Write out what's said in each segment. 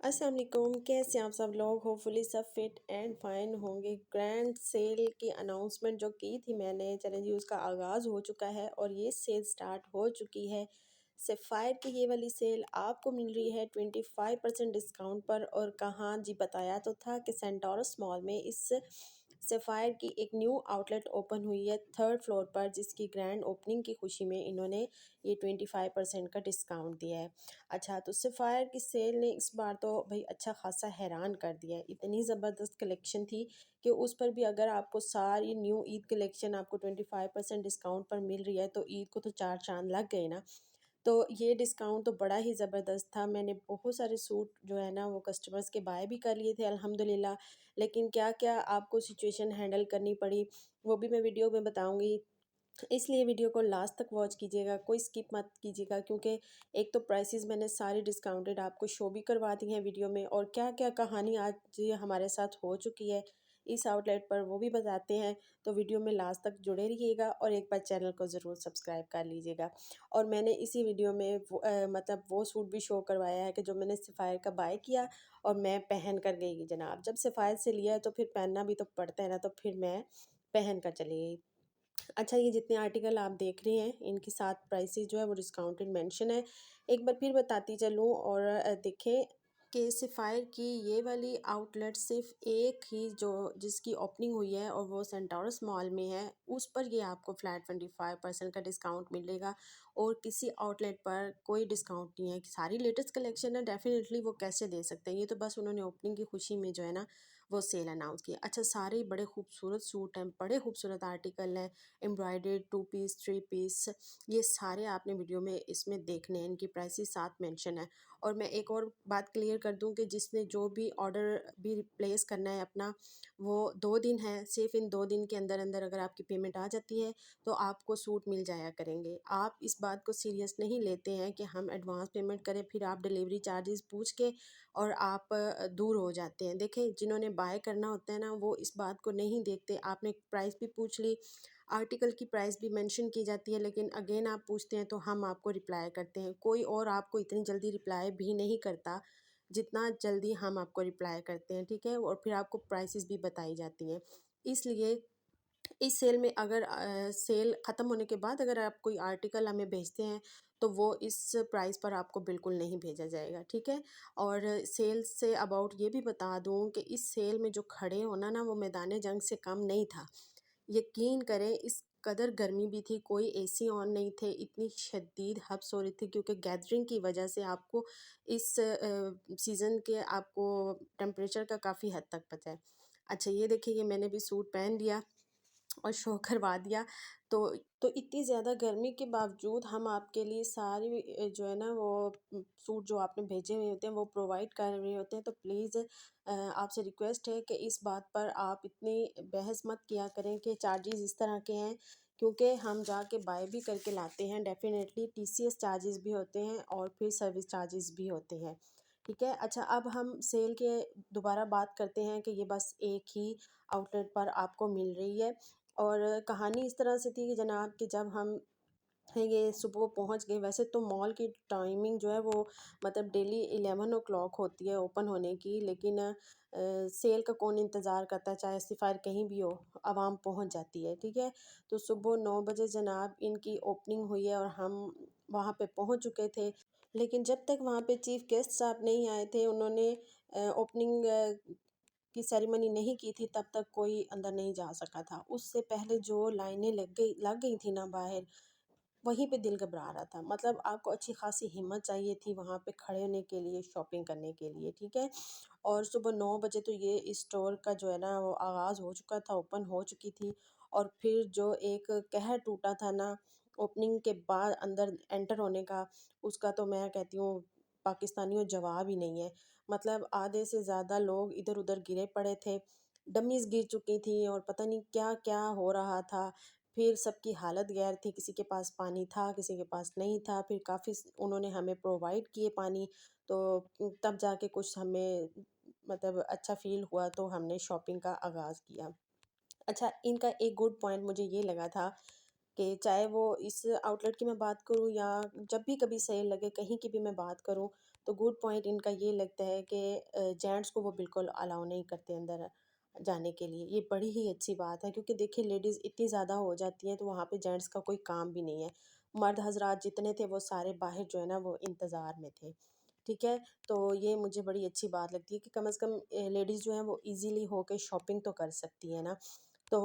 अस्सलाम वालेकुम, कैसे हैं आप सब लोग। होपफुली सब फिट एंड फाइन होंगे। ग्रैंड सेल की अनाउंसमेंट जो की थी मैंने, चलें जी उसका आगाज़ हो चुका है और ये सेल स्टार्ट हो चुकी है। सेफायर की ये वाली सेल आपको मिल रही है 25% डिस्काउंट पर। और कहाँ जी, बताया तो था कि सेंटोरस मॉल में इस सेफायर की एक न्यू आउटलेट ओपन हुई है 3rd फ्लोर पर, जिसकी ग्रैंड ओपनिंग की खुशी में इन्होंने ये 25% का डिस्काउंट दिया है। अच्छा, तो सेफायर की सेल ने इस बार तो भाई अच्छा खासा हैरान कर दिया है। इतनी ज़बरदस्त कलेक्शन थी कि उस पर भी अगर आपको सारी न्यू ईद कलेक्शन आपको 25% डिस्काउंट पर मिल रही है तो ईद को तो चार चांद लग गए ना। तो ये डिस्काउंट तो बड़ा ही ज़बरदस्त था। मैंने बहुत सारे सूट जो है ना वो कस्टमर्स के बाय भी कर लिए थे अल्हम्दुलिल्लाह। लेकिन क्या-क्या आपको सिचुएशन हैंडल करनी पड़ी वो भी मैं वीडियो में बताऊँगी। इसलिए वीडियो को लास्ट तक वॉच कीजिएगा, कोई स्किप मत कीजिएगा, क्योंकि एक तो प्राइसेस मैंने सारी डिस्काउंटेड आपको शो भी करवा दी हैं वीडियो में, और क्या-क्या कहानी आज ये हमारे साथ हो चुकी है इस आउटलेट पर वो भी बताते हैं। तो वीडियो में लास्ट तक जुड़े रहिएगा और एक बार चैनल को ज़रूर सब्सक्राइब कर लीजिएगा। और मैंने इसी वीडियो में मतलब वो सूट भी शो करवाया है कि जो मैंने सफ़ायर का बाय किया और मैं पहन कर गई जनाब। जब सफ़ायर से लिया है तो फिर पहनना भी तो पड़ता है ना, तो फिर मैं पहन कर चली गई। अच्छा, ये जितने आर्टिकल आप देख रहे हैं इनके साथ प्राइसेस जो है वो डिस्काउंटेड मेंशन है। एक बार फिर बताती चलूँ और देखें कि सफ़ायर की ये वाली आउटलेट सिर्फ एक ही जो जिसकी ओपनिंग हुई है और वो सेंटोरस मॉल में है, उस पर ये आपको फ्लैट 25% का डिस्काउंट मिलेगा। और किसी आउटलेट पर कोई डिस्काउंट नहीं है। सारी लेटेस्ट कलेक्शन है, डेफिनेटली वो कैसे दे सकते हैं। ये तो बस उन्होंने ओपनिंग की खुशी में जो है ना वो सेल अनाउंस की। अच्छा, सारे बड़े खूबसूरत सूट हैं, बड़े खूबसूरत आर्टिकल हैं, एम्ब्रॉयडर्ड 2 पीस 3 पीस, ये सारे आपने वीडियो में इसमें देखने हैं। इनकी प्राइसेस साथ मेंशन है। और मैं एक और बात क्लियर कर दूं कि जिसने जो भी ऑर्डर भी प्लेस करना है अपना, वो 2 दिन है, सिर्फ इन 2 दिन के अंदर अंदर अगर आपकी पेमेंट आ जाती है तो आपको सूट मिल जाया करेंगे। आप इस बात को सीरियस नहीं लेते हैं कि हम एडवांस पेमेंट करें फिर आप डिलीवरी चार्जेस पूछ के और आप दूर हो जाते हैं। देखें, जिन्होंने बाय करना होता है ना वो इस बात को नहीं देखते। आपने प्राइस भी पूछ ली, आर्टिकल की प्राइस भी मेंशन की जाती है, लेकिन अगेन आप पूछते हैं तो हम आपको रिप्लाई करते हैं। कोई और आपको इतनी जल्दी रिप्लाई भी नहीं करता जितना जल्दी हम आपको रिप्लाई करते हैं, ठीक है। और फिर आपको प्राइसेस भी बताई जाती हैं। इसलिए इस सेल में अगर सेल ख़त्म होने के बाद अगर आप कोई आर्टिकल हमें भेजते हैं तो वो इस प्राइस पर आपको बिल्कुल नहीं भेजा जाएगा, ठीक है। और सेल से अबाउट ये भी बता दूं कि इस सेल में जो खड़े होना ना वो मैदान जंग से कम नहीं था। यकीन करें, इस कदर गर्मी भी थी, कोई एसी ऑन नहीं थे, इतनी शदीद हब्स हो रही थी क्योंकि गैदरिंग की वजह से आपको इस सीज़न के आपको टेम्परेचर का काफ़ी हद तक पता है। अच्छा, ये देखिए, ये मैंने भी सूट पहन लिया और शो करवा दिया। तो इतनी ज़्यादा गर्मी के बावजूद हम आपके लिए सारी जो है ना वो सूट जो आपने भेजे हुए होते हैं वो प्रोवाइड कर रहे होते हैं। तो प्लीज़ आपसे रिक्वेस्ट है कि इस बात पर आप इतनी बहस मत किया करें कि चार्जेस इस तरह के हैं, क्योंकि हम जाके बाय भी करके लाते हैं। डेफ़िनेटली टीसीएस चार्जेस भी होते हैं और फिर सर्विस चार्जेस भी होते हैं, ठीक है। अच्छा, अब हम सेल के दोबारा बात करते हैं कि ये बस एक ही आउटलेट पर आपको मिल रही है। और कहानी इस तरह से थी कि जनाब कि जब हम ये सुबह पहुंच गए, वैसे तो मॉल की टाइमिंग जो है वो मतलब डेली 11 o'clock होती है ओपन होने की, लेकिन सेल का कौन इंतज़ार करता है, चाहे सिफायर कहीं भी हो, आवाम पहुंच जाती है, ठीक है। तो सुबह 9 बजे जनाब इनकी ओपनिंग हुई है और हम वहाँ पे पहुंच चुके थे। लेकिन जब तक वहाँ पे चीफ गेस्ट साहब नहीं आए थे, उन्होंने ओपनिंग की सेरेमनी नहीं की थी, तब तक कोई अंदर नहीं जा सका था। उससे पहले जो लाइनें लग गई थी ना बाहर, वहीं पे दिल घबरा रहा था। मतलब आपको अच्छी खासी हिम्मत चाहिए थी वहाँ पे खड़े होने के लिए, शॉपिंग करने के लिए, ठीक है। और सुबह 9 बजे तो ये इस स्टोर का जो है ना वो आगाज़ हो चुका था, ओपन हो चुकी थी। और फिर जो एक कहर टूटा था ना ओपनिंग के बाद अंदर एंटर होने का, उसका तो मैं कहती हूँ पाकिस्तानियों जवाब ही नहीं है। मतलब आधे से ज़्यादा लोग इधर-उधर गिरे पड़े थे, डमीज़ गिर चुकी थी और पता नहीं क्या-क्या हो रहा था। फिर सबकी हालत गैर थी, किसी के पास पानी था, किसी के पास नहीं था। फिर काफ़ी उन्होंने हमें प्रोवाइड किए पानी, तो तब जाके कुछ हमें मतलब अच्छा फ़ील हुआ, तो हमने शॉपिंग का आगाज़ किया। अच्छा, इनका एक गुड पॉइंट मुझे ये लगा था कि चाहे वो इस आउटलेट की मैं बात करूँ या जब भी कभी सेल लगे कहीं की भी मैं बात करूँ, तो गुड पॉइंट इनका ये लगता है कि जेंट्स को वो बिल्कुल अलाउ नहीं करते अंदर जाने के लिए। ये बड़ी ही अच्छी बात है, क्योंकि देखिए लेडीज़ इतनी ज़्यादा हो जाती हैं तो वहाँ पे जेंट्स का कोई काम भी नहीं है। मर्द हज़रात जितने थे वो सारे बाहर जो है ना वो इंतज़ार में थे। ठीक है? तो ये मुझे बड़ी अच्छी बात लगती है कि कम से कम लेडीज़ जो हैं वो ईज़िली होके शॉपिंग तो कर सकती है ना। तो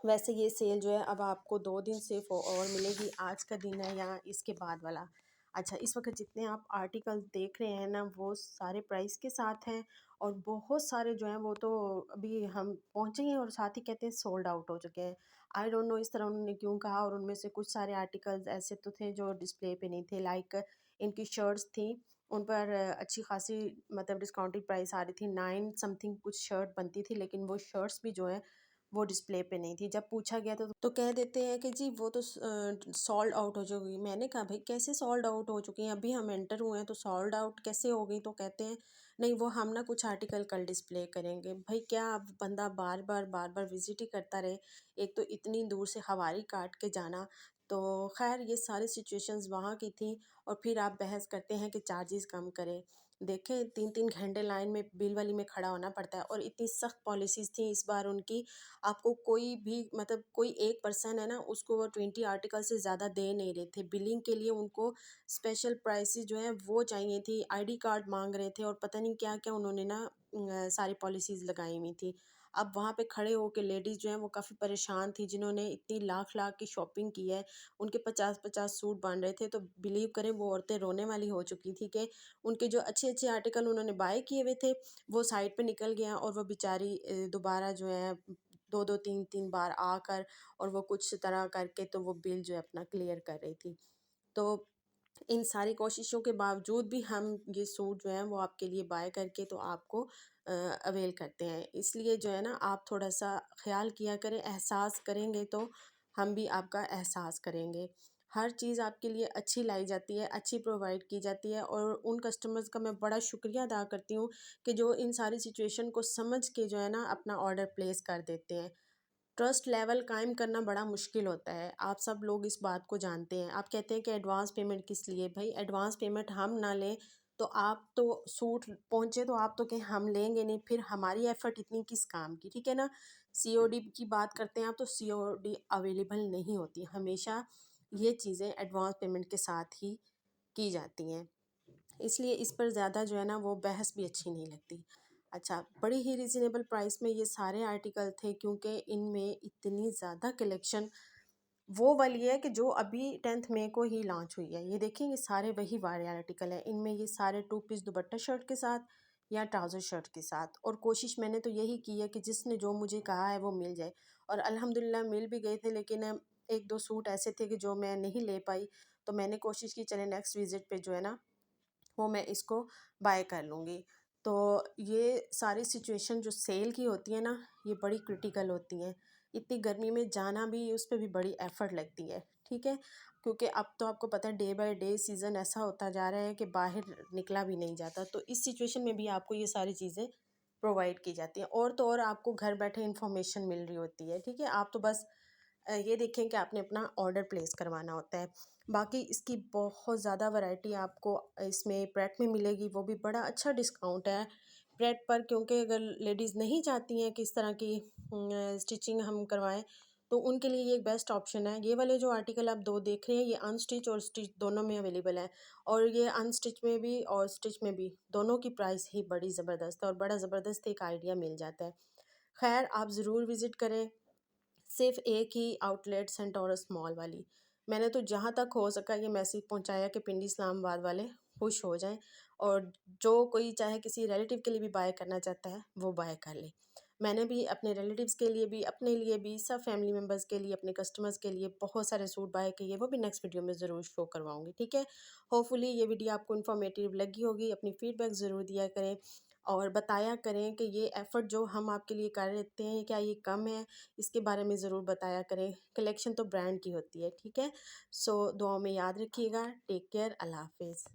वैसे ये सेल जो है अब आपको 2 दिन सिर्फ़ और मिलेगी, आज का दिन है या इसके बाद वाला। अच्छा, इस वक़्त जितने आप आर्टिकल देख रहे हैं ना वो सारे प्राइस के साथ हैं, और बहुत सारे जो हैं वो तो अभी हम पहुँचे ही हैं और साथ ही कहते हैं सोल्ड आउट हो चुके हैं। आई डोंट नो इस तरह उन्होंने क्यों कहा, और उनमें से कुछ सारे आर्टिकल्स ऐसे तो थे जो डिस्प्ले पे नहीं थे, लाइक इनकी शर्ट्स थी, उन पर अच्छी खासी मतलब डिस्काउंटेड प्राइस आ रही थी, 9 समथिंग कुछ शर्ट बनती थी, लेकिन वो शर्ट्स भी जो हैं वो डिस्प्ले पे नहीं थी। जब पूछा गया तो कह देते हैं कि जी वो तो सोल्ड आउट हो चुकी। मैंने कहा भाई कैसे सोल्ड आउट हो चुकी हैं, अभी हम एंटर हुए हैं तो सोल्ड आउट कैसे हो गई? तो कहते हैं नहीं वो हम ना कुछ आर्टिकल कल डिस्प्ले करेंगे। भाई क्या अब बंदा बार बार विजिट ही करता रहे? एक तो इतनी दूर से हवारी काट के जाना। तो खैर ये सारी सिचुएशंस वहाँ की थी, और फिर आप बहस करते हैं कि चार्जेस कम करें। देखें 3-3 घंटे लाइन में बिल वाली में खड़ा होना पड़ता है, और इतनी सख्त पॉलिसीज़ थी इस बार उनकी। आपको कोई भी मतलब कोई एक पर्सन है ना उसको वो 20 आर्टिकल से ज़्यादा दे नहीं रहे थे। बिलिंग के लिए उनको स्पेशल प्राइसेस जो है वो चाहिए थी, आईडी कार्ड मांग रहे थे, और पता नहीं क्या क्या उन्होंने ना सारी पॉलिसीज़ लगाई हुई थी। अब वहाँ पे खड़े होके लेडीज़ जो हैं वो काफ़ी परेशान थी, जिन्होंने इतनी लाख लाख की शॉपिंग की है, उनके 50-50 सूट बन रहे थे, तो बिलीव करें वो औरतें रोने वाली हो चुकी थी कि उनके जो अच्छे अच्छे आर्टिकल उन्होंने बाय किए हुए थे वो साइड पे निकल गया, और वो बेचारी दोबारा जो है 2-2 3-3 बार आकर और वो कुछ तरह करके तो वो बिल जो है अपना क्लियर कर रही थी। तो इन सारी कोशिशों के बावजूद भी हम ये सूट जो है वो आपके लिए बाय करके तो आपको अवेल करते हैं। इसलिए जो है ना आप थोड़ा-सा ख़्याल किया करें, एहसास करेंगे तो हम भी आपका एहसास करेंगे। हर चीज़ आपके लिए अच्छी लाई जाती है, अच्छी प्रोवाइड की जाती है, और उन कस्टमर्स का मैं बड़ा शुक्रिया अदा करती हूँ कि जो इन सारी सिचुएशन को समझ के जो है ना अपना ऑर्डर प्लेस कर देते हैं। ट्रस्ट लेवल कायम करना बड़ा मुश्किल होता है, आप सब लोग इस बात को जानते हैं। आप कहते हैं कि एडवांस पेमेंट किस लिए? भाई एडवांस पेमेंट हम ना लें तो आप तो सूट पहुँचे तो आप तो कहें हम लेंगे नहीं, फिर हमारी एफ़र्ट इतनी किस काम की, ठीक है ना? सीओडी की बात करते हैं आप, तो सीओडी अवेलेबल नहीं होती, हमेशा ये चीज़ें एडवांस पेमेंट के साथ ही की जाती हैं। इसलिए इस पर ज़्यादा जो है ना वो बहस भी अच्छी नहीं लगती। अच्छा, बड़ी ही रीज़नेबल प्राइस में ये सारे आर्टिकल थे, क्योंकि इनमें इतनी ज़्यादा कलेक्शन वो वाली है कि जो अभी 10th मई को ही लॉन्च हुई है। ये देखिए ये सारे वही वाले आर्टिकल हैं। इनमें ये सारे 2 पीस दुपट्टा शर्ट के साथ या ट्राउज़र शर्ट के साथ, और कोशिश मैंने तो यही की है कि जिसने जो मुझे कहा है वो मिल जाए, और अल्हम्दुलिल्लाह मिल भी गए थे, लेकिन 1-2 सूट ऐसे थे कि जो मैं नहीं ले पाई। तो मैंने कोशिश की चले नेक्स्ट विज़िट पे जो है ना वो मैं इसको बाय कर लूँगी। तो ये सारी सिचुएशन जो सेल की होती है ना, ये बड़ी क्रिटिकल होती हैं। इतनी गर्मी में जाना भी उस पे भी बड़ी एफ़र्ट लगती है, ठीक है? क्योंकि अब तो आपको पता है डे बाय डे सीज़न ऐसा होता जा रहा है कि बाहर निकला भी नहीं जाता। तो इस सिचुएशन में भी आपको ये सारी चीज़ें प्रोवाइड की जाती हैं, और तो और आपको घर बैठे इन्फॉर्मेशन मिल रही होती है, ठीक है? आप तो बस ये देखें कि आपने अपना ऑर्डर प्लेस करवाना होता है। बाकी इसकी बहुत ज़्यादा वैरायटी आपको इसमें प्रेट में मिलेगी, वो भी बड़ा अच्छा डिस्काउंट है प्रेट पर, क्योंकि अगर लेडीज़ नहीं चाहती हैं कि इस तरह की स्टिचिंग हम करवाएँ, तो उनके लिए ये एक बेस्ट ऑप्शन है। ये वाले जो आर्टिकल आप 2 देख रहे हैं ये अनस्टिच और स्टिच दोनों में अवेलेबल है, और ये अनस्टिच में भी और स्टिच में भी दोनों की प्राइस ही बड़ी ज़बरदस्त है, और बड़ा ज़बरदस्त एक आइडिया मिल जाता है। ख़ैर आप ज़रूर विज़िट करें। सिर्फ एक ही आउटलेट सेंटोरस मॉल वाली। मैंने तो जहाँ तक हो सका ये मैसेज पहुँचाया कि पिंडी इस्लामाबाद वाले खुश हो जाएँ, और जो कोई चाहे किसी रिलेटिव के लिए भी बाय करना चाहता है वो बाय कर ले। मैंने भी अपने रिलेटिव्स के लिए भी, अपने लिए भी, सब फैमिली मेंबर्स के लिए, अपने कस्टमर्स के लिए बहुत सारे सूट बाय किए, वो भी नेक्स्ट वीडियो में ज़रूर शो करवाऊँगी, ठीक है? होपफुली ये वीडियो आपको इन्फॉर्मेटिव लगी होगी। अपनी फीडबैक ज़रूर दिया करें, और बताया करें कि ये एफ़र्ट जो हम आपके लिए कर देते हैं क्या ये कम है? इसके बारे में ज़रूर बताया करें। कलेक्शन तो ब्रांड की होती है, ठीक है? सो दुआओं में याद रखिएगा। टेक केयर, अल्लाह हाफ़िज़।